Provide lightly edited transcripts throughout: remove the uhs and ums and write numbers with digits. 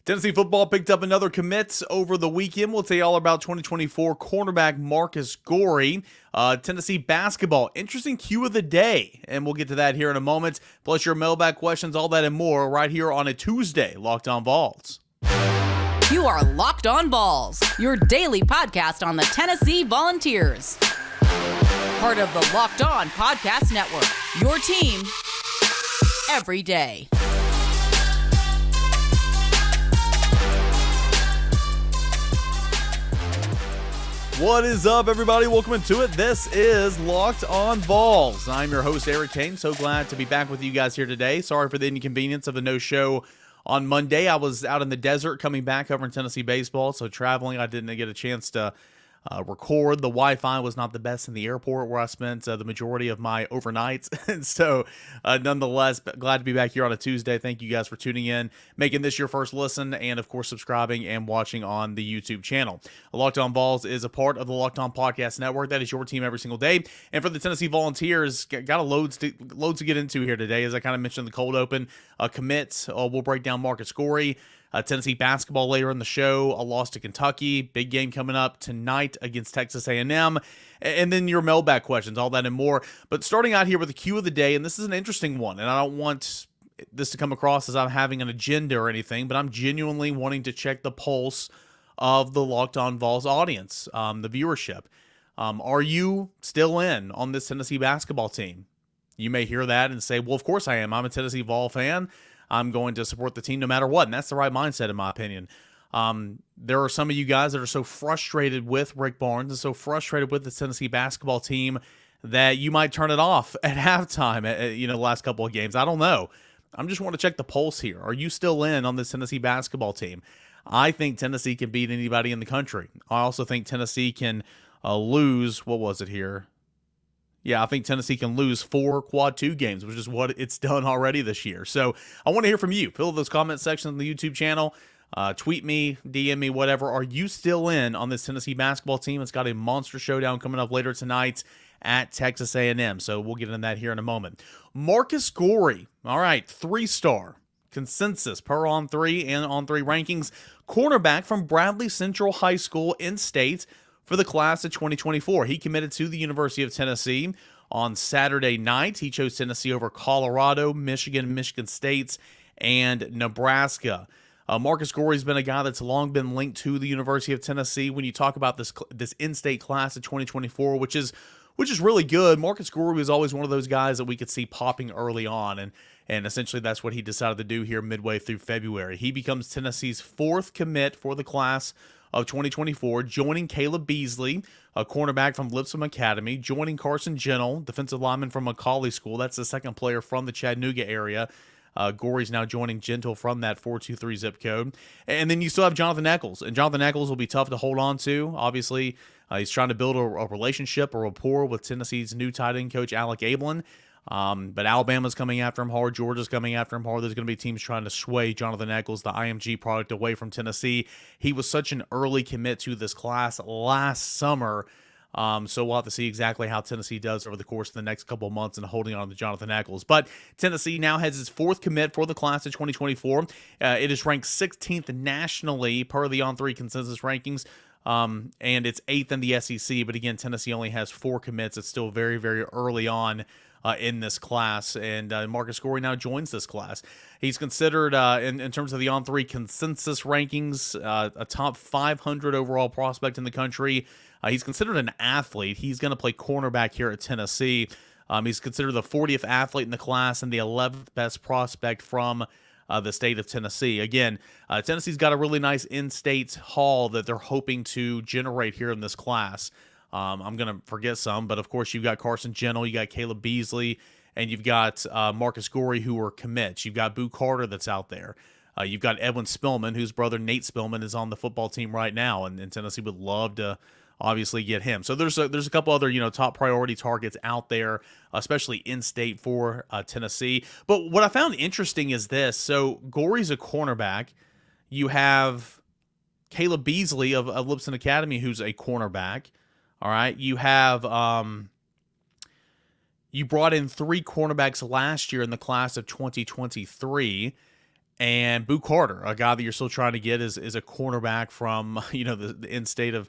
Tennessee football picked up another commit over the weekend. We'll tell you all about 2024 cornerback Marcus Goree. Tennessee basketball, interesting cue of the day, and we'll get to that here in a moment. Plus your mailbag questions, all that and more right here on a Tuesday, Locked On Vols. You are Locked On Vols, your daily podcast on the Tennessee Volunteers. Part of the Locked On Podcast Network, your team every day. What is up, everybody? Welcome into it. This is Locked On Vols. I'm your host, Eric Kane. So glad to be back with you guys here today. Sorry for the inconvenience of a no-show on Monday. I was out in the desert coming back over in Tennessee baseball, so traveling, I didn't get a chance to record. The Wi-Fi was not the best in the airport where I spent the majority of my overnights. And so, nonetheless, glad to be back here on a Tuesday. Thank you guys for tuning in, making this your first listen, and of course, subscribing and watching on the YouTube channel. Locked On Vols is a part of the Locked On Podcast Network. That is your team every single day. And for the Tennessee Volunteers, got a loads to get into here today. As I kind of mentioned in the cold open, commits. We'll break down Marcus Goree. Tennessee basketball later in the show, a loss to Kentucky, big game coming up tonight against Texas A&M, and then your mailbag questions, all that and more. But starting out here with the cue of the day, and this is an interesting one, and I don't want this to come across as I'm having an agenda or anything, but I'm genuinely wanting to check the pulse of the Locked On Vols audience, the viewership. Are you still in on this Tennessee basketball team? You may hear that and say, well, of course I am. I'm a Tennessee Vol fan. I'm going to support the team no matter what, and that's the right mindset in my opinion. There are some of you guys that are so frustrated with Rick Barnes and so frustrated with the Tennessee basketball team that you might turn it off at halftime at the last couple of games. I don't know. I'm just want to check the pulse here. Are you still in on this Tennessee basketball team? I think Tennessee can beat anybody in the country. I also think Tennessee can lose, what was it here? Yeah, I think Tennessee can lose 4 quad 2 games, which is what it's done already this year. So I want to hear from you. Fill those comment sections on the YouTube channel. Tweet me, DM me, whatever. Are you still in on this Tennessee basketball team? It's got a monster showdown coming up later tonight at Texas A&M. So we'll get into that here in a moment. Marcus Goree, all right, 3-star consensus per On3 and On3 rankings. Cornerback from Bradley Central High School in state for the class of 2024. He committed to the University of Tennessee on Saturday night. He chose Tennessee over Colorado, Michigan, Michigan State, and Nebraska. Marcus Goree has been a guy that's long been linked to the University of Tennessee. When you talk about this in-state class of 2024, which is really good, Marcus Goree was always one of those guys that we could see popping early on, and essentially that's what he decided to do here midway through February. He becomes Tennessee's 4th commit for the class of 2024, joining Caleb Beasley, a cornerback from Lipscomb Academy, joining Carson Gentle, defensive lineman from Macaulay School. That's the second player from the Chattanooga area. Goree's now joining Gentle from that 423 zip code. And then you still have Jonathan Eccles, and Jonathan Eccles will be tough to hold on to. Obviously, he's trying to build a relationship, a rapport with Tennessee's new tight end coach, Alec Ablin. But Alabama's coming after him hard. Georgia's coming after him hard. There's going to be teams trying to sway Jonathan Eccles, the IMG product, away from Tennessee. He was such an early commit to this class last summer. So we'll have to see exactly how Tennessee does over the course of the next couple of months and holding on to Jonathan Eccles. But Tennessee now has its 4th commit for the class of 2024. It is ranked 16th nationally per the On3 consensus rankings. And it's 8th in the SEC. But again, Tennessee only has 4 commits. It's still very, very early on in this class, and Marcus Goree now joins this class. He's considered, in terms of the On3 consensus rankings, a top 500 overall prospect in the country. He's considered an athlete. He's going to play cornerback here at Tennessee. He's considered the 40th athlete in the class and the 11th best prospect from the state of Tennessee. Again, Tennessee's got a really nice in-state haul that they're hoping to generate here in this class. I'm going to forget some, but of course you've got Carson Gentle, you got Caleb Beasley, and you've got Marcus Goree, who are commits. You've got Boo Carter that's out there. You've got Edwin Spillman, whose brother Nate Spillman is on the football team right now, and Tennessee would love to obviously get him. So there's a couple other top priority targets out there, especially in state for Tennessee. But what I found interesting is this: so Goree's a cornerback. You have Caleb Beasley of Lipscomb Academy, who's a cornerback. All right, you have you brought in 3 cornerbacks last year in the class of 2023, And Boo Carter, a guy that you're still trying to get, is a cornerback from the in-state of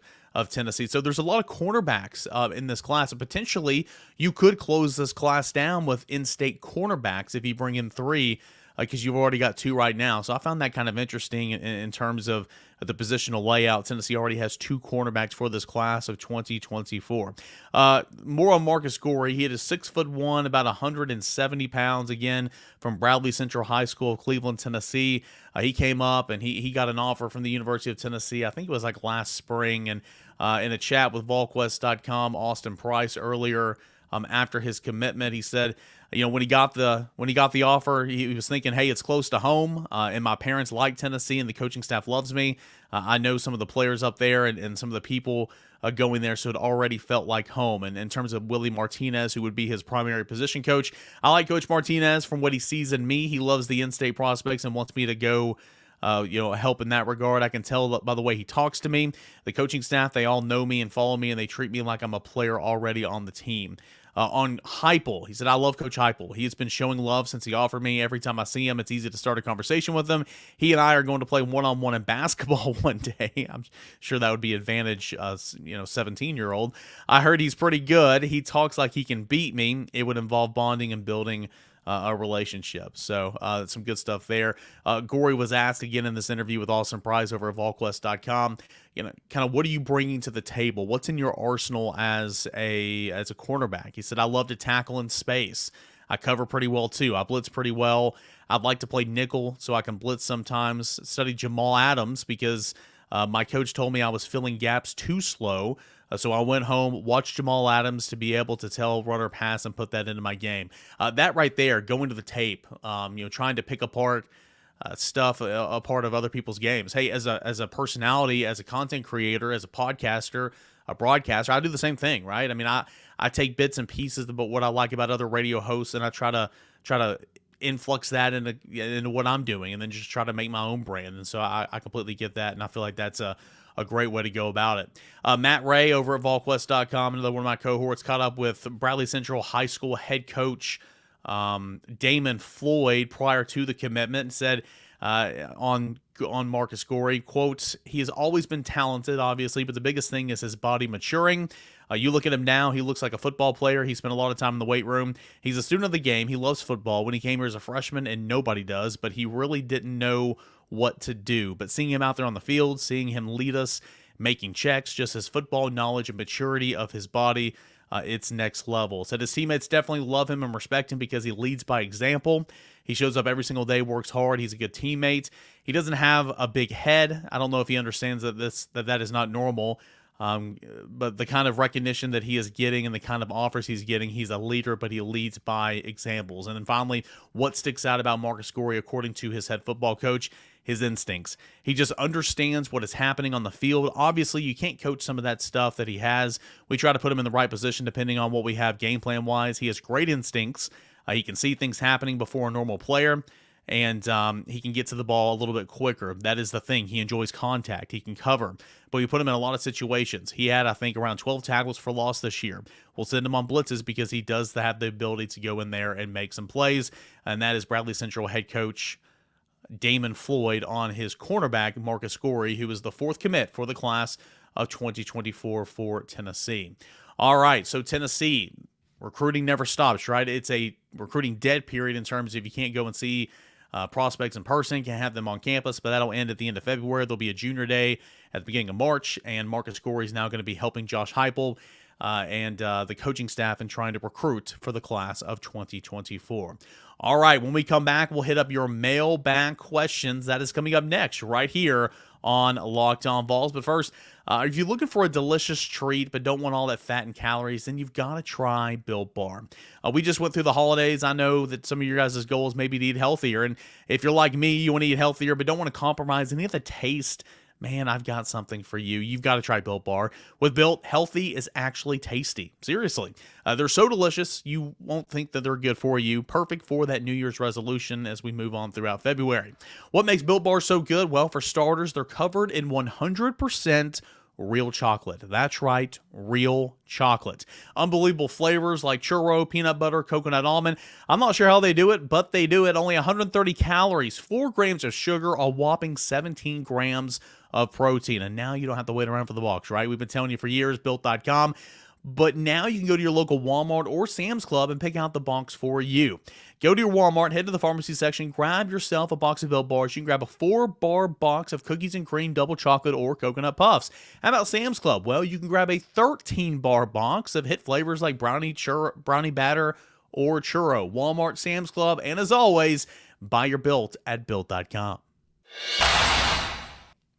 Tennessee. So there's a lot of cornerbacks in this class, and potentially you could close this class down with in-state cornerbacks if you bring in 3, because you've already got 2 right now. So I found that kind of interesting in terms of the positional layout. Tennessee already has 2 cornerbacks for this class of 2024. More on Marcus Goree. He is 6'1", about 170 pounds, again, from Bradley Central High School, Cleveland, Tennessee. He came up and he got an offer from the University of Tennessee. I think it was like last spring. And in a chat with VolQuest.com, Austin Price earlier after his commitment, he said, when he got the offer, he was thinking, hey, it's close to home, and my parents like Tennessee, and the coaching staff loves me. I know some of the players up there and some of the people going there, so it already felt like home. And in terms of Willie Martinez, who would be his primary position coach, I like Coach Martinez from what he sees in me. He loves the in-state prospects and wants me to go help in that regard. I can tell by the way he talks to me. The coaching staff, they all know me and follow me, and they treat me like I'm a player already on the team. On Heupel, he said, I love Coach Heupel. He has been showing love since he offered me. Every time I see him, it's easy to start a conversation with him. He and I are going to play one-on-one in basketball one day. I'm sure that would be advantage, 17-year-old. I heard he's pretty good. He talks like he can beat me. It would involve bonding and building a relationship. So some good stuff there. Goree was asked again in this interview with Austin Price over at VolQuest.com, kind of what are you bringing to the table? What's in your arsenal as a cornerback? He said, I love to tackle in space. I cover pretty well too. I blitz pretty well. I'd like to play nickel so I can blitz sometimes. Study Jamal Adams because my coach told me I was filling gaps too slow. So I went home, watched Jamal Adams to be able to tell runner pass and put that into my game. That right there, going to the tape, trying to pick apart stuff a part of other people's games. Hey, as a personality, as a content creator, as a podcaster, a broadcaster, I do the same thing, right? I mean, I take bits and pieces about what I like about other radio hosts, and I try to influx that into what I'm doing, and then just try to make my own brand. And so I completely get that, and I feel like that's a great way to go about it. Matt Ray over at VolQuest.com, another one of my cohorts, caught up with Bradley Central High School head coach Damon Floyd prior to the commitment, and said on Marcus Goree, quote, he has always been talented, obviously, but the biggest thing is his body maturing. You look at him now, he looks like a football player. He spent a lot of time in the weight room. He's a student of the game. He loves football. When he came here as a freshman, and nobody does, but he really didn't know what to do. But seeing him out there on the field, seeing him lead us, making checks, just his football knowledge and maturity of his body, it's next level. Said his teammates definitely love him and respect him because he leads by example. He shows up every single day, works hard. He's a good teammate. He doesn't have a big head. I don't know if he understands that is not normal. But the kind of recognition that he is getting and the kind of offers he's getting, he's a leader, but he leads by examples. And then finally, what sticks out about Marcus Goree, according to his head football coach, his instincts. He just understands what is happening on the field. Obviously, you can't coach some of that stuff that he has. We try to put him in the right position depending on what we have game plan wise. He has great instincts. He can see things happening before a normal player. And he can get to the ball a little bit quicker. That is the thing. He enjoys contact. He can cover. But we put him in a lot of situations. He had, I think, around 12 tackles for loss this year. We'll send him on blitzes because he does have the ability to go in there and make some plays. And that is Bradley Central head coach Damon Floyd on his cornerback, Marcus Goree, who is the 4th commit for the class of 2024 for Tennessee. All right, so Tennessee, recruiting never stops, right? It's a recruiting dead period in terms of you can't go and see prospects in person, can't have them on campus, but that'll end at the end of February. There'll be a junior day at the beginning of March, and Marcus Goree is now going to be helping Josh Heupel and the coaching staff in trying to recruit for the class of 2024. All right, when we come back, we'll hit up your mailbag questions. That is coming up next right here on Locked On Vols. But first, if you're looking for a delicious treat but don't want all that fat and calories, then you've got to try Built Bar. We just went through the holidays. I know that some of your guys' goals maybe to eat healthier. And if you're like me, you want to eat healthier but don't want to compromise any of the taste, man, I've got something for you. You've got to try Built Bar. With Built, healthy is actually tasty. Seriously. They're so delicious, you won't think that they're good for you. Perfect for that New Year's resolution as we move on throughout February. What makes Built Bar so good? Well, for starters, they're covered in 100% real chocolate. That's right, real chocolate. Unbelievable flavors like churro, peanut butter, coconut almond. I'm not sure how they do it, but they do it. Only 130 calories, 4 grams of sugar, a whopping 17 grams of protein. And now you don't have to wait around for the box, right? We've been telling you for years, Built.com. But now you can go to your local Walmart or Sam's Club and pick out the box for you. Go to your Walmart, head to the pharmacy section, grab yourself a box of Built Bars. You can grab a 4-bar box of cookies and cream, double chocolate, or coconut puffs. How about Sam's Club? Well, you can grab a 13-bar box of hit flavors like brownie batter, or churro. Walmart, Sam's Club, and as always, buy your Built at Built.com.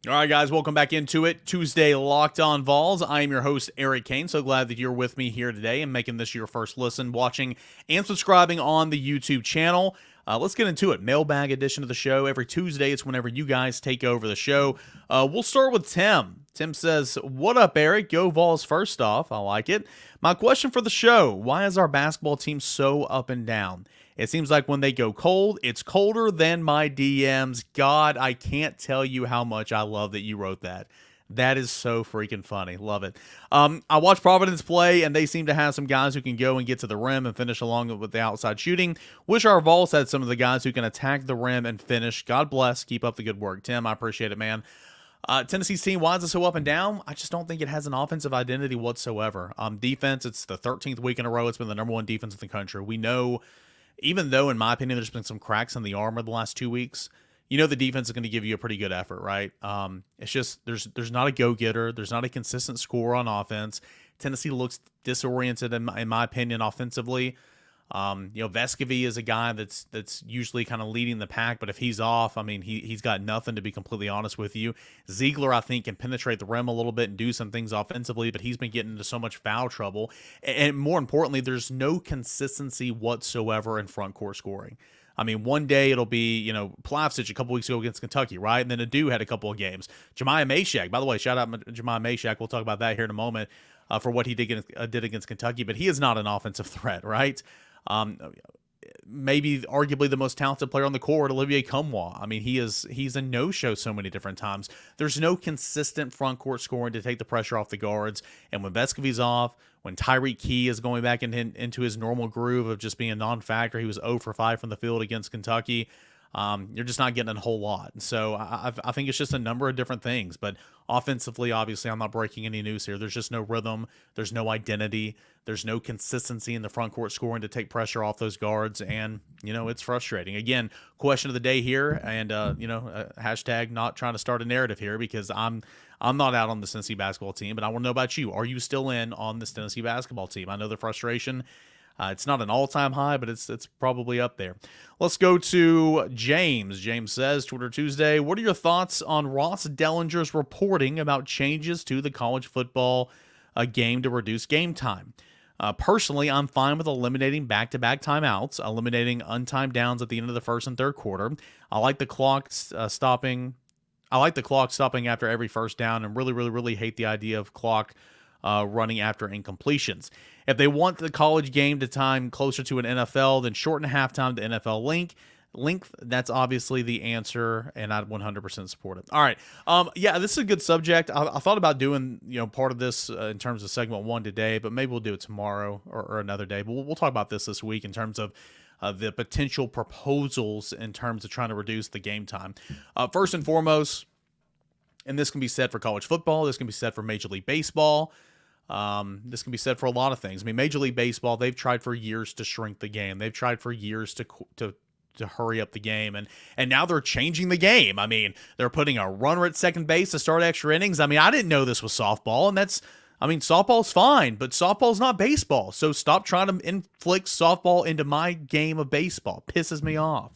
All right, guys, welcome back into it. Tuesday, Locked On Vols. I am your host, Eric Kane. So glad that you're with me here today and making this your first listen, watching, and subscribing on the YouTube channel. Let's get into it. Mailbag edition of the show. Every Tuesday, it's whenever you guys take over the show. We'll start with Tim. Tim says, "What up, Eric? Go Vols first off." I like it. My question for the show: why is our basketball team so up and down? It seems like when they go cold, it's colder than my DMs. God, I can't tell you how much I love that you wrote that. That is so freaking funny. Love it. I watch Providence play, and they seem to have some guys who can go and get to the rim and finish along with the outside shooting. Wish our Vols had some of the guys who can attack the rim and finish. God bless. Keep up the good work. Tim, I appreciate it, man. Tennessee's team, why is it so up and down? I just don't think it has an offensive identity whatsoever. Defense, it's the 13th week in a row. It's been the number 1 defense in the country. We know, even though, in my opinion, there's been some cracks in the armor the last 2 weeks, you know the defense is going to give you a pretty good effort, right? It's just there's not a go-getter. There's not a consistent score on offense. Tennessee looks disoriented, in my opinion, offensively. Vescovy is a guy that's usually kind of leading the pack, but if he's off, I mean, he's got nothing, to be completely honest with you. Ziegler, I think, can penetrate the rim a little bit and do some things offensively, but he's been getting into so much foul trouble. And more importantly, there's no consistency whatsoever in front court scoring. I mean, one day it'll be, Plavsic a couple weeks ago against Kentucky, right? And then Adu had a couple of games. Jemiah Mashack, by the way, shout out Jemiah Mashack. We'll talk about that here in a moment for what he did against Kentucky, but he is not an offensive threat, right? Maybe arguably the most talented player on the court, Olivier Cumwa. I mean, he's a no-show so many different times. There's no consistent front court scoring to take the pressure off the guards. And when Vescovy's off, when Tyreek Key is going back into his normal groove of just being a non-factor, he was 0 for 5 from the field against Kentucky. You're just not getting a whole lot. And so I think it's just a number of different things. But offensively, obviously, I'm not breaking any news here. There's just no rhythm. There's no identity. There's no consistency in the front court scoring to take pressure off those guards. And, it's frustrating. Again, question of the day here. And, hashtag not trying to start a narrative here, because I'm not out on the Tennessee basketball team. But I want to know about you. Are you still in on this Tennessee basketball team? I know the frustration. It's not an all-time high, but it's probably up there. Let's go to James. James says, Twitter Tuesday, what are your thoughts on Ross Dellinger's reporting about changes to the college football game to reduce game time? Personally, I'm fine with eliminating back-to-back timeouts, eliminating untimed downs at the end of the first and third quarter. I like the clock stopping. I like the clock stopping after every first down, and really, really, really hate the idea of clock running after incompletions. If they want the college game to time closer to an NFL, then shorten halftime to NFL length. That's obviously the answer, and I'd 100% support it. All right. This is a good subject. I thought about doing, part of this in terms of segment 1 today, but maybe we'll do it tomorrow or another day. But we'll talk about this week in terms of the potential proposals in terms of trying to reduce the game time. First and foremost, and this can be said for college football, this can be said for Major League Baseball, this can be said for a lot of things. I mean, Major League Baseball, they've tried for years to shrink the game. They've tried for years to hurry up the game, and now they're changing the game. I mean, they're putting a runner at second base to start extra innings. I mean, I didn't know this was softball, and softball's fine, but softball's not baseball. So stop trying to inflict softball into my game of baseball. Pisses me off.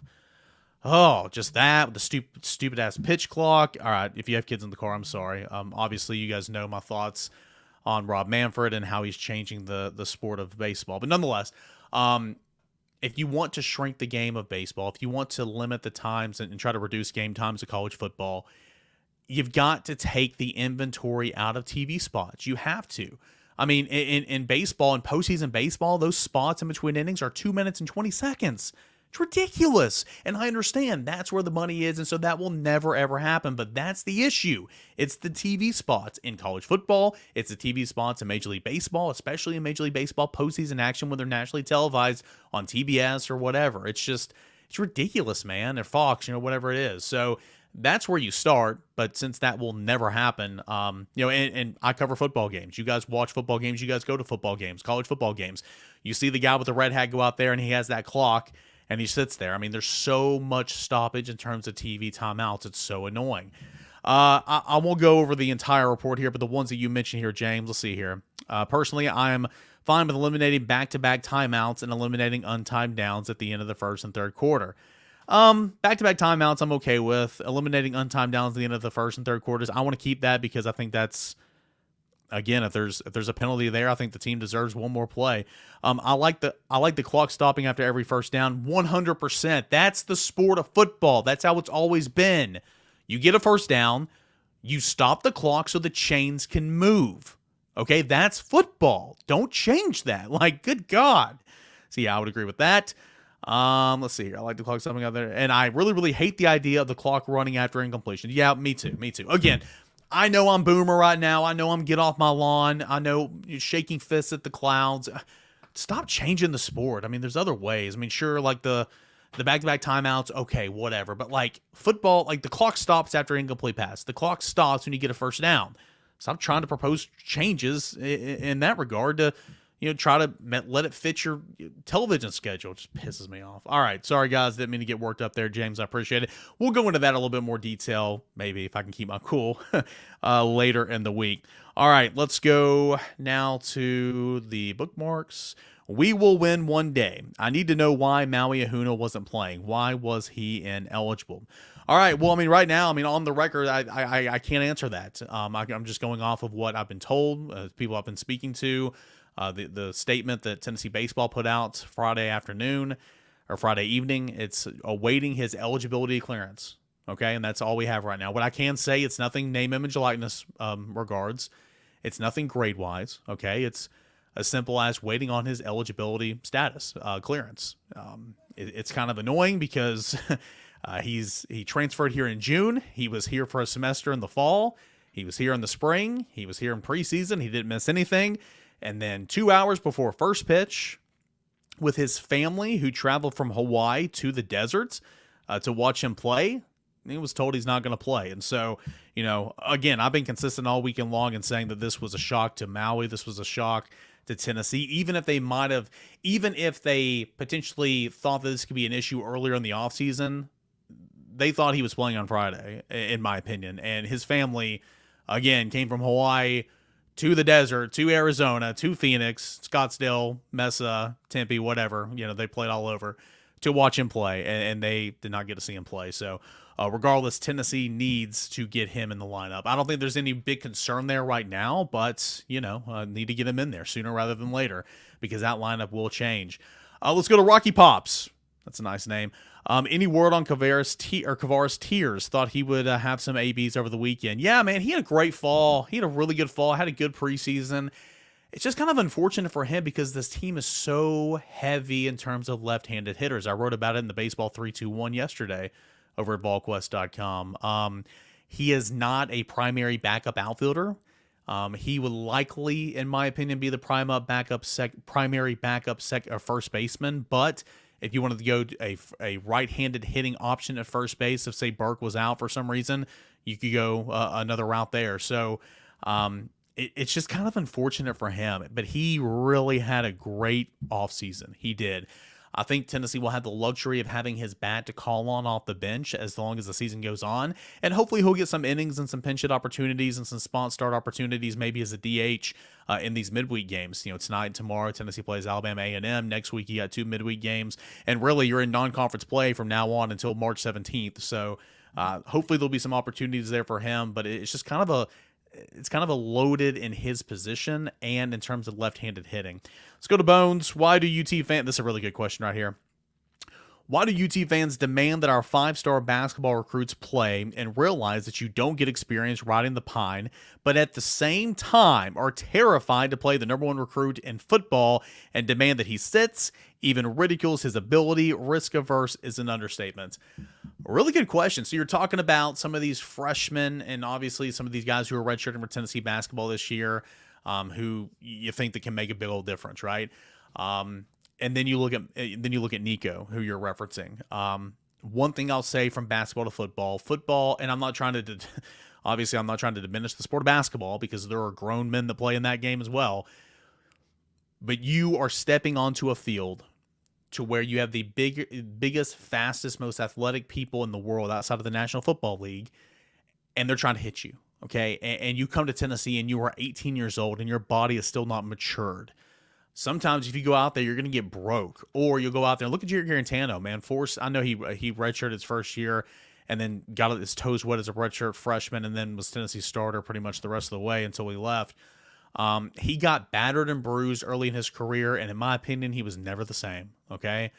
Oh, just that with the stupid ass pitch clock. All right, if you have kids in the car, I'm sorry. Obviously, you guys know my thoughts on Rob Manfred and how he's changing the sport of baseball. But nonetheless, if you want to shrink the game of baseball, if you want to limit the times and try to reduce game times of college football, you've got to take the inventory out of TV spots. You have to. I mean, in baseball, in postseason baseball, those spots in between innings are 2 minutes and 20 seconds. It's ridiculous. And I understand that's where the money is, and so that will never, ever happen. But that's the issue. It's the TV spots in college football. It's the TV spots in Major League Baseball, especially in Major League Baseball postseason action when they're nationally televised on TBS or whatever. It's ridiculous, man. Or Fox, whatever it is. So that's where you start. But since that will never happen, and I cover football games. You guys watch football games. You guys go to football games, college football games. You see the guy with the red hat go out there and he has that clock and he sits there. I mean, there's so much stoppage in terms of TV timeouts. It's so annoying. I won't go over the entire report here, but the ones that you mentioned here, James, let's see here. Personally, I'm fine with eliminating back-to-back timeouts and eliminating untimed downs at the end of the first and third quarter. Back-to-back timeouts I'm okay with. Eliminating untimed downs at the end of the first and third quarters, I want to keep that because I think that's, again, if there's a penalty there, I think the team deserves one more play. I like the clock stopping after every first down 100%. That's the sport of football. That's how it's always been. You get a first down, you stop the clock so the chains can move. Okay, that's football. Don't change that. Like, good God. So yeah, I would agree with that. Let's see here. I like the clock stopping out there, and I really, really hate the idea of the clock running after incompletion. Yeah, me too. Again, I know I'm boomer right now. I know I'm get off my lawn. I know you're shaking fists at the clouds. Stop changing the sport. I mean, there's other ways. I mean, sure, like the back-to-back timeouts, okay, whatever. But like football, like the clock stops after incomplete pass. The clock stops when you get a first down. Stop trying to propose changes in that regard to, try to let it fit your television schedule. It just pisses me off. All right. Sorry, guys. Didn't mean to get worked up there, James. I appreciate it. We'll go into that a little bit more detail, maybe, if I can keep my cool, later in the week. All right. Let's go now to the bookmarks. We will win one day. I need to know why Maui Ahuna wasn't playing. Why was he ineligible? All right. Well, I mean, right now, on the record, I can't answer that. I'm just going off of what I've been told, people I've been speaking to. The statement that Tennessee baseball put out Friday afternoon or Friday evening, it's awaiting his eligibility clearance. Okay, and that's all we have right now. What I can say, it's nothing name, image, likeness regards. It's nothing grade-wise. Okay, it's as simple as waiting on his eligibility status clearance. It's kind of annoying because he transferred here in June. He was here for a semester in the fall. He was here in the spring. He was here in preseason. He didn't miss anything. And then 2 hours before first pitch, with his family who traveled from Hawaii to the deserts to watch him play, he was told he's not going to play. And so, again, I've been consistent all weekend long in saying that this was a shock to Maui. This was a shock to Tennessee. Even if they potentially thought that this could be an issue earlier in the offseason, they thought he was playing on Friday, in my opinion. And his family, again, came from Hawaii to the desert, to Arizona, to Phoenix, Scottsdale, Mesa, Tempe, whatever. They played all over to watch him play, and they did not get to see him play. So regardless, Tennessee needs to get him in the lineup. I don't think there's any big concern there right now, but, need to get him in there sooner rather than later because that lineup will change. Let's go to Rocky Pops. That's a nice name. Any word on Kavaris Tears? Thought he would have some ABs over the weekend. Yeah, man, he had a great fall. He had a really good fall. Had a good preseason. It's just kind of unfortunate for him because this team is so heavy in terms of left-handed hitters. I wrote about it in the Baseball 321 yesterday over at VolQuest.com. He is not a primary backup outfielder. He would likely, in my opinion, be the primary backup first baseman, but if you wanted to go to a right-handed hitting option at first base, if, say, Burke was out for some reason, you could go another route there. So it's just kind of unfortunate for him. But he really had a great offseason. He did. I think Tennessee will have the luxury of having his bat to call on off the bench as long as the season goes on. And hopefully he'll get some innings and some pinch hit opportunities and some spot start opportunities, maybe as a DH in these midweek games. Tonight and tomorrow, Tennessee plays Alabama A&M. Next week, you got 2 midweek games. And really, you're in non-conference play from now on until March 17th. So hopefully there'll be some opportunities there for him. But it's just kind of a loaded in his position and in terms of left-handed hitting. Let's go to Bones. Why do UT fans? This is a really good question right here. Why do UT fans demand that our 5-star basketball recruits play and realize that you don't get experience riding the pine, but at the same time are terrified to play the number 1 recruit in football and demand that he sits, even ridicules his ability? Risk averse is an understatement. Really good question. So you're talking about some of these freshmen and obviously some of these guys who are redshirting for Tennessee basketball this year, who you think that can make a big old difference, right? And then you look at Nico, who you're referencing. One thing I'll say from basketball to football, and I'm not trying to obviously I'm not trying to diminish the sport of basketball because there are grown men that play in that game as well. But you are stepping onto a field to where you have the biggest, fastest, most athletic people in the world outside of the National Football League, and they're trying to hit you. Okay, and you come to Tennessee and you are 18 years old and your body is still not matured. Sometimes if you go out there, you're going to get broke, or you'll go out there and look at Jared Garantano, man. I know he redshirted his first year and then got his toes wet as a redshirt freshman and then was Tennessee's starter pretty much the rest of the way until he left. He got battered and bruised early in his career, and in my opinion, he was never the same, okay?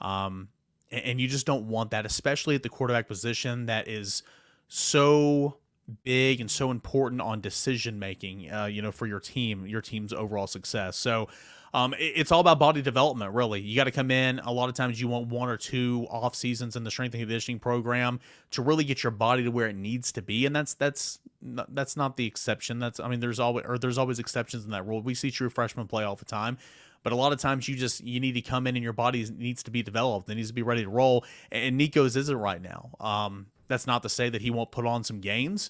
And you just don't want that, especially at the quarterback position that is so big and so important on decision-making, for your team's overall success. So it's all about body development, really. You got to come in. A lot of times you want 1 or 2 off seasons in the strength and conditioning program to really get your body to where it needs to be. And that's not the exception. There's always exceptions in that rule. We see true freshmen play all the time. But a lot of times you need to come in and your body needs to be developed. It needs to be ready to roll. And Nico's isn't right now. That's not to say that he won't put on some games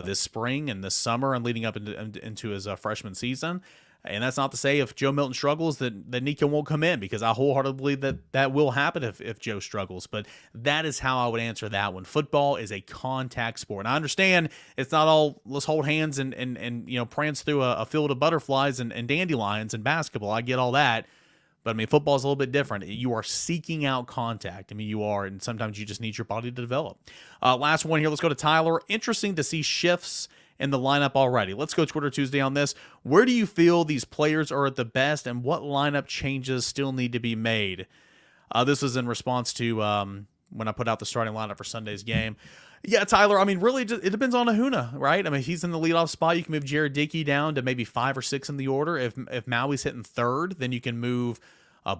this spring and this summer and leading up into his freshman season. And that's not to say if Joe Milton struggles that Nico won't come in, because I wholeheartedly believe that will happen if Joe struggles. But that is how I would answer that one. Football is a contact sport. And I understand it's not all let's hold hands and prance through a field of butterflies and dandelions in basketball. I get all that. But, football is a little bit different. You are seeking out contact. You are, and sometimes you just need your body to develop. Last one here. Let's go to Tyler. Interesting to see shifts in the lineup already. Let's go Twitter Tuesday on this. Where do you feel these players are at the best, and what lineup changes still need to be made? This is in response to when I put out the starting lineup for Sunday's game. Yeah, Tyler, really, it depends on Ahuna, right? If he's in the leadoff spot, you can move Jared Dickey down to maybe 5 or 6 in the order. If Maui's hitting 3rd, then you can move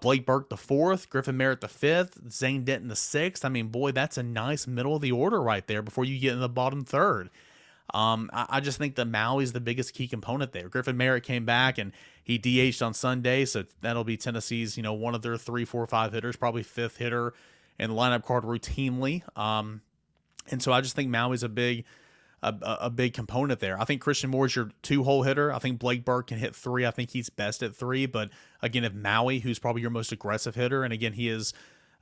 Blake Burke the 4th, Griffin Merritt the 5th, Zane Denton the 6th. Boy, that's a nice middle of the order right there before you get in the bottom 3rd. I just think that Maui's the biggest key component there. Griffin Merritt came back and he DH'd on Sunday, so that'll be Tennessee's, one of their 3, 4, 5 hitters, probably 5th hitter in the lineup card routinely. And so I just think Maui's a big component there. I think Christian Moore's your 2-hole hitter. I think Blake Burke can hit 3. I think he's best at 3. But again, if Maui, who's probably your most aggressive hitter, and again, he is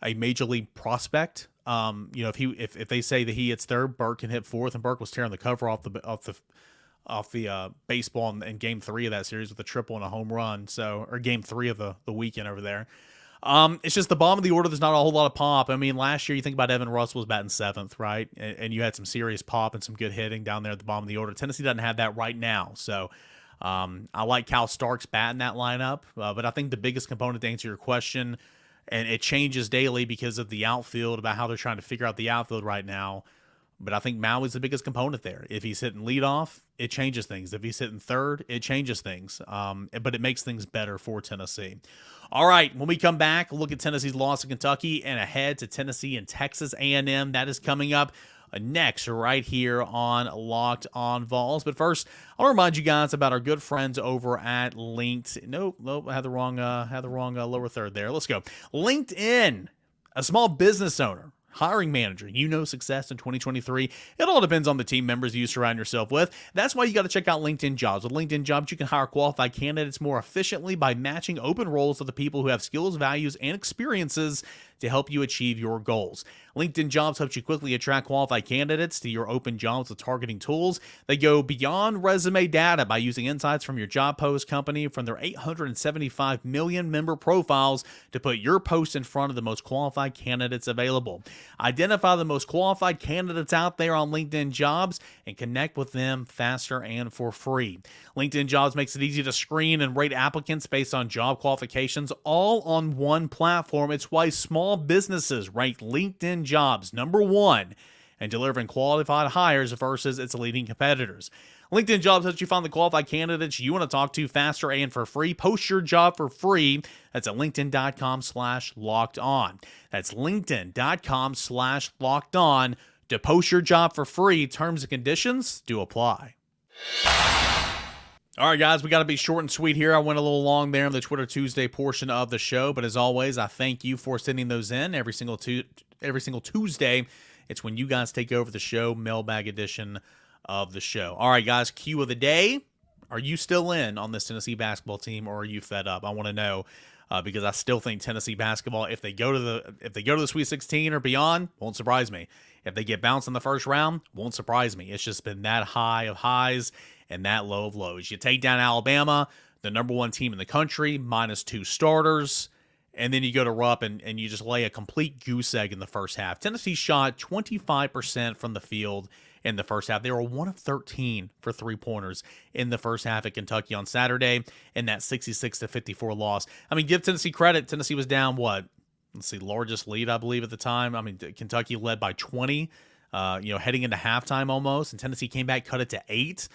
a major league prospect. If they say that he hits 3rd, Burke can hit 4th, and Burke was tearing the cover off the baseball in Game 3 of that series with a triple and a home run. Or Game 3 of the weekend over there. It's just the bottom of the order. There's not a whole lot of pop. Last year you think about Evan Russell was batting 7th, right? And you had some serious pop and some good hitting down there at the bottom of the order. Tennessee doesn't have that right now. So I like Cal Starks batting that lineup. But I think the biggest component to answer your question, and it changes daily because of the outfield, about how they're trying to figure out the outfield right now. But I think Maui's the biggest component there. If he's hitting leadoff, it changes things. If he's hitting 3rd, it changes things. But it makes things better for Tennessee. All right, when we come back, look at Tennessee's loss to Kentucky and ahead to Tennessee and Texas A&M. That is coming up next right here on Locked on Vols. But first, I want to remind you guys about our good friends over at LinkedIn. Nope, I had the wrong lower third there. Let's go. LinkedIn, a small business owner, hiring manager, success in 2023. It all depends on the team members you surround yourself with. That's why you got to check out LinkedIn Jobs. With LinkedIn Jobs, you can hire qualified candidates more efficiently by matching open roles to the people who have skills, values, and experiences to help you achieve your goals. LinkedIn Jobs helps you quickly attract qualified candidates to your open jobs with targeting tools. They go beyond resume data by using insights from your job post company from their 875 million member profiles to put your post in front of the most qualified candidates available. Identify the most qualified candidates out there on LinkedIn Jobs and connect with them faster and for free. LinkedIn Jobs makes it easy to screen and rate applicants based on job qualifications all on one platform. It's why small small businesses ranked LinkedIn Jobs #1 and delivering qualified hires versus its leading competitors. LinkedIn Jobs helps you find the qualified candidates you want to talk to faster and for free. Post your job for free. That's at linkedin.com/lockedon. That's linkedin.com/lockedon to post your job for free. Terms and conditions do apply. All right, guys, we got to be short and sweet here. I went a little long there in the Twitter Tuesday portion of the show, but as always, I thank you for sending those in every single Tuesday. It's when you guys take over the show, mailbag edition of the show. All right, guys, cue of the day. Are you still in on this Tennessee basketball team, or are you fed up? I want to know because I still think Tennessee basketball, if they go to the Sweet 16 or beyond, won't surprise me. If they get bounced in the first round, won't surprise me. It's just been that high of highs and that low of lows. You take down Alabama, the #1 team in the country, -2 starters, and then you go to Rupp and you just lay a complete goose egg in the first half. Tennessee shot 25% from the field in the first half. They were 1 of 13 for three-pointers in the first half at Kentucky on Saturday in that 66-54 loss. I mean, give Tennessee credit. Tennessee was down, largest lead, I believe, at the time. I mean, Kentucky led by 20, heading into halftime almost, and Tennessee came back, cut it to 8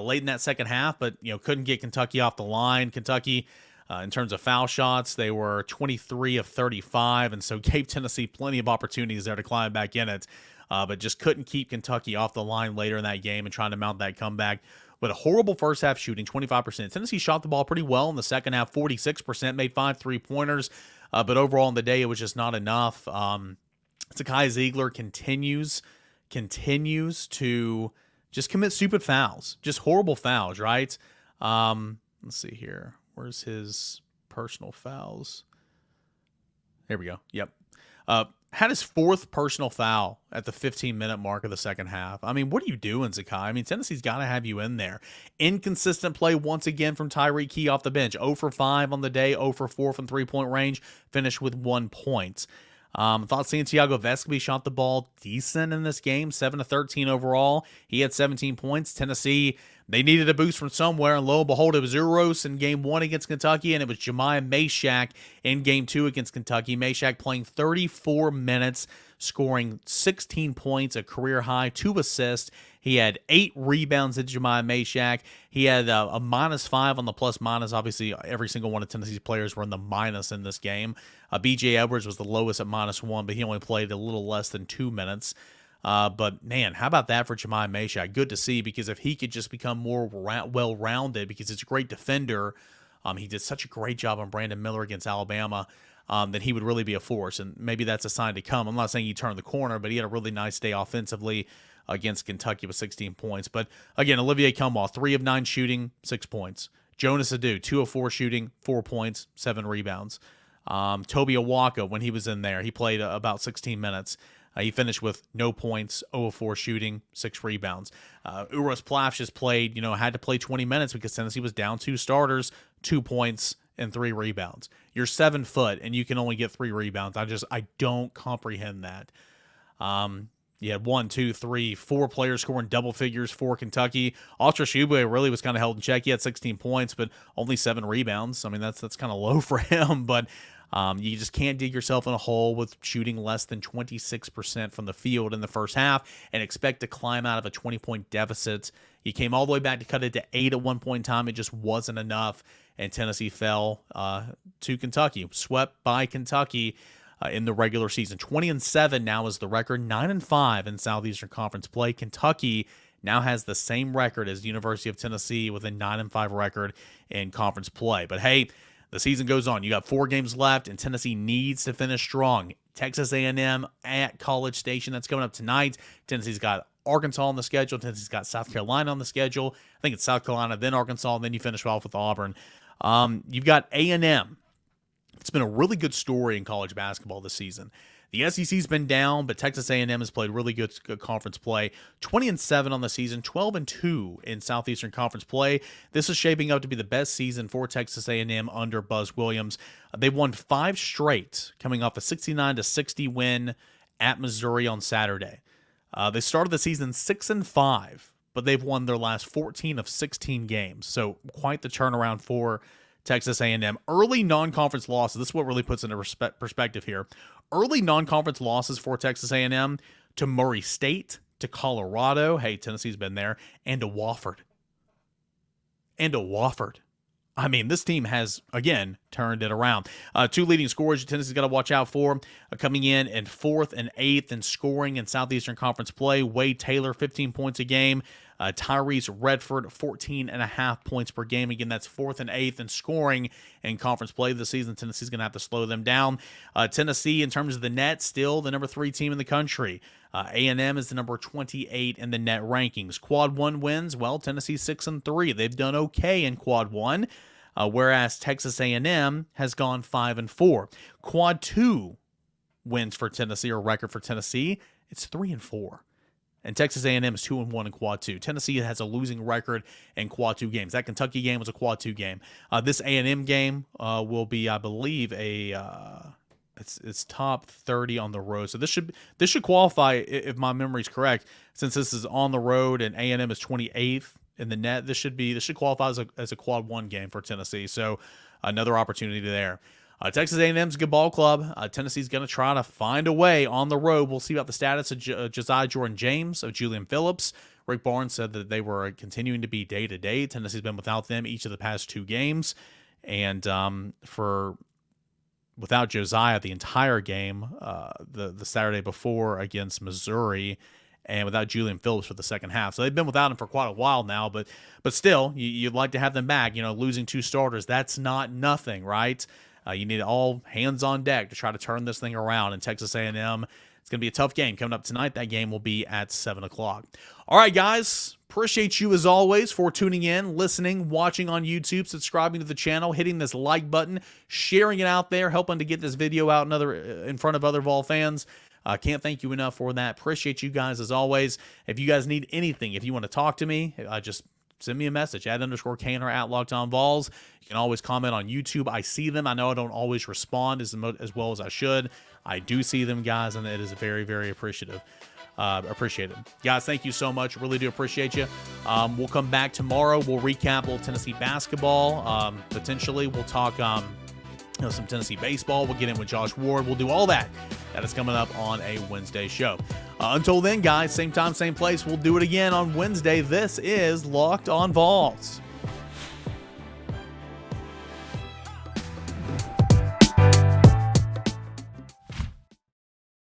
late in that second half, but, couldn't get Kentucky off the line. Kentucky, in terms of foul shots, they were 23 of 35, and so gave Tennessee plenty of opportunities there to climb back in it. But just couldn't keep Kentucky off the line later in that game and trying to mount that comeback. But a horrible first half shooting, 25%. Tennessee shot the ball pretty well in the second half, 46%, made 5 3-pointers. But overall in the day, it was just not enough. Zakai Ziegler continues to just commit stupid fouls, just horrible fouls, right? Let's see here. Where's his personal fouls? There we go. Yep. Had his 4th personal foul at the 15-minute mark of the second half. I mean, what are you doing, Zakai? I mean, Tennessee's got to have you in there. Inconsistent play once again from Tyreek Key off the bench. 0 for 5 on the day, 0 for 4 from three-point range, finished with 1 point. Thought Santiago Vescovi shot the ball decent in this game, 7 of 13 overall. He had 17 points. Tennessee, they needed a boost from somewhere, and lo and behold, it was Uros in Game 1 against Kentucky, and it was Jemiah Mashack in Game 2 against Kentucky. Mashack playing 34 minutes, scoring 16 points, a career high, 2 assists. He had 8 rebounds at Jemiah Mashack. He had a -5 on the plus-minus. Obviously, every single one of Tennessee's players were in the minus in this game. B.J. Edwards was the lowest at -1, but he only played a little less than 2 minutes. But, man, how about that for Jemiah Mashack? Good to see, because if he could just become more well-rounded, because he's a great defender, he did such a great job on Brandon Miller against Alabama, then he would really be a force, and maybe that's a sign to come. I'm not saying he turned the corner, but he had a really nice day offensively against Kentucky with 16 points. But, again, Olivier Cumwell, 3 of 9 shooting, 6 points. Jonas Adu, 2 of 4 shooting, 4 points, 7 rebounds. Toby Awaka, when he was in there, he played about 16 minutes. He finished with no points, 0 of 4 shooting, 6 rebounds. Uros Plaf just played, had to play 20 minutes because Tennessee was down 2 starters, 2 points, and 3 rebounds. You're 7 foot, and you can only get 3 rebounds. I don't comprehend that. You had 1, 2, 3, 4 players scoring double figures for Kentucky. Josh Heupel really was kind of held in check. He had 16 points, but only 7 rebounds. I mean, that's kind of low for him, but you just can't dig yourself in a hole with shooting less than 26% from the field in the first half and expect to climb out of a 20-point deficit. You came all the way back to cut it to 8 at one point in time. It just wasn't enough, and Tennessee fell to Kentucky, swept by Kentucky in the regular season. 20-7 now is the record, 9-5 in Southeastern Conference play. Kentucky now has the same record as the University of Tennessee with a 9-5 record in conference play. But hey, the season goes on. You got 4 games left, and Tennessee needs to finish strong. Texas A&M at College Station, that's coming up tonight. Tennessee's got Arkansas on the schedule. Tennessee's got South Carolina on the schedule. I think it's South Carolina, then Arkansas, and then you finish off with Auburn. You've got A&M. It's been a really good story in college basketball this season. The SEC's been down, but Texas A&M has played really good conference play. 20-7 on the season, 12-2 in Southeastern Conference play. This is shaping up to be the best season for Texas A&M under Buzz Williams. They've won 5 straight, coming off a 69-60 win at Missouri on Saturday. They started the season 6-5, but they've won their last 14 of 16 games. So quite the turnaround for Texas A&M. Early non-conference losses, this is what really puts into perspective here. early non-conference losses for Texas A&M to Murray State, to Colorado. Hey, Tennessee's been there. And to Wofford. I mean, this team has, again, turned it around. Two leading scorers Tennessee's got to watch out for. Coming in 4th and 8th in scoring in Southeastern Conference play. Wade Taylor, 15 points a game. Tyrese Redford, 14.5 points per game. Again, that's 4th and 8th in scoring in conference play this season. Tennessee's going to have to slow them down. Tennessee, in terms of the net, still the number 3 team in the country. A&M is the number 28 in the net rankings. Quad 1 wins, well, Tennessee's 6-3. They've done okay in Quad 1, whereas Texas A&M has gone 5-4. Quad 2 wins for Tennessee, or record for Tennessee, it's 3-4. And Texas A&M is 2-1 in Quad 2. Tennessee has a losing record in Quad 2 games. That Kentucky game was a Quad 2 game. This A&M game will be, I believe, it's top 30 on the road. So this should qualify, if my memory's correct, since this is on the road and A&M is 28th in the net. This should qualify as a Quad 1 game for Tennessee. So another opportunity there. Texas A&M's a good ball club. Tennessee's going to try to find a way on the road. We'll see about the status of Josiah Jordan-James, of Julian Phillips. Rick Barnes said that they were continuing to be day-to-day. Tennessee's been without them each of the past 2 games. And without Josiah the entire game, the Saturday before against Missouri, and without Julian Phillips for the second half. So they've been without him for quite a while now, but still, you'd like to have them back. Losing 2 starters, that's not nothing, right? You need all hands on deck to try to turn this thing around. And Texas A&M, it's going to be a tough game coming up tonight. That game will be at 7 o'clock. All right, guys. Appreciate you as always for tuning in, listening, watching on YouTube, subscribing to the channel, hitting this like button, sharing it out there, helping to get this video out in front of other Vol fans. Can't thank you enough for that. Appreciate you guys as always. If you guys need anything, if you want to talk to me, just send me a message, @_Kane or @LockedOnVols. You can always comment on YouTube. I see them. I know I don't always respond as well as I should. I do see them, guys, and it is very, very appreciated. Guys, thank you so much. Really do appreciate you. We'll come back tomorrow. We'll recap a little Tennessee basketball. Potentially, we'll talk some Tennessee baseball. We'll get in with Josh Ward. We'll do all that. That is coming up on a Wednesday show. Until then, guys, same time, same place. We'll do it again on Wednesday. This is Locked on Vols.